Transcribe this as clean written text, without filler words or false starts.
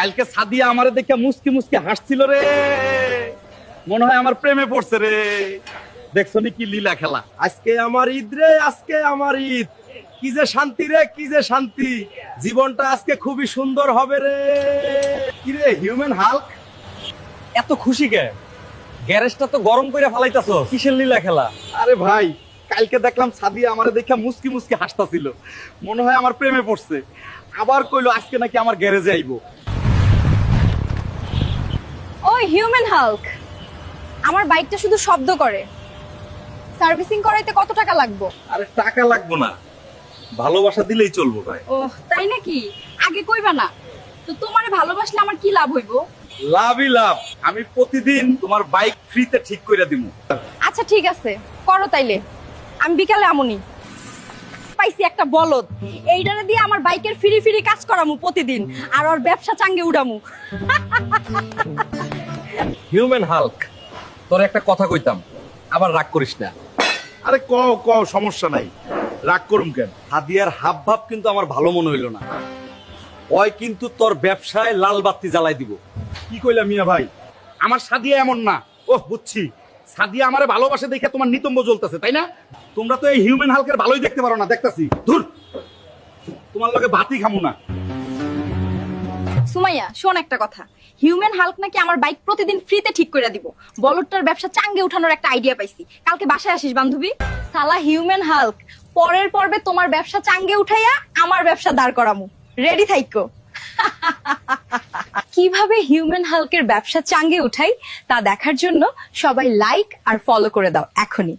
কালকে সাদিয়া আমারে দেখে মুস্কি মুস্কি হাসছিল রে, মনে হয় আমার প্রেমে পড়ছে রে। দেখছো নি কি লীলা খেলা। আজকে আমার ঈদ রে, আজকে আমার ঈদ। কি যে শান্তি রে, কি যে শান্তি। জীবনটা আজকে খুবই সুন্দর হবে রে। কি রে হিউম্যান হাল্ক, এত খুশি কে? গ্যারেজটা তো গরম করে ফেলাইতাছো, কিসের লীলা খেলা? আরে ভাই, কালকে দেখলাম সাদিয়া আমারে দেখে মুস্কি মুস্কি হাসতাছিল, মনে হয় আমার প্রেমে পড়ছে। আবার কইলো আজকে নাকি আমার গ্যারেজে আইবো। ওই হিউম্যান হাল্ক, আমার বাইকটা শুধু শব্দ করে, সার্ভিসিং করাইতে কত টাকা লাগবে? আরে টাকা লাগবো না, ভালোবাসা দিলেই চলবো ভাই। ও তাই নাকি? আগে কইবা না তো। তোমারে ভালোবাসলে আমার কি লাভ হইব? লাভই লাভ, আমি প্রতিদিন তোমার বাইক ফ্রিতে ঠিক করে দিব। আচ্ছা ঠিক আছে, করো তাইলে। আমি বিকালে আমুনি। পাইছি একটা বলদ, এইটারে দিয়ে আমার বাইকের ফ্রি ফ্রি কাজ করামু প্রতিদিন, আর ওর ব্যবসা চাঙ্গে উড়ামু। হিউম্যান হাল্ক, তোর একটা কথা কইতাম, আবার রাগ করিস না। আরে ক সমস্যা নাই, রাগ করুম কেন? হাদিয়ার হাব ভাব কিন্তু আমার ভালো মনে হইল না। ওই কিন্তু তোর ব্যবসায় লাল বাতি জ্বালাই দিব। কি কইলা মিয়া ভাই? আমার সাদিয়া এমন না। ওহ বুঝছি, সাদিয়া আমারে ভালোবাসে দেখে তোমার নিতম্ব জ্বলতেছে, তাই না? তোমরা তো এই হিউম্যান হাল্কের ভালোই দেখতে পারো না, দেখতাছি। ধুর, তোমার লগে ভাতই খামু না। সুমাইয়া শোন একটা কথা, হিউম্যান হাল্ক নাকি আমার বাইক প্রতিদিন ফ্রিতে ঠিক করে দিব। বলদটার ব্যবসা চাঙ্গে উঠানোর একটা আইডিয়া পাইছি, কালকে বাসায় আসিস বান্ধবী। সালা হিউম্যান হাল্ক, পরের পর্বে তোমার ব্যবসা চাঙ্গে উঠাইয়া আমার ব্যবসা দাঁড় করামু। রেডি থাইকো। কিভাবে হিউম্যান হাল্কের ব্যবসা চাঙ্গে উঠাই তা দেখার জন্য সবাই লাইক আর ফলো করে দাও এখনই।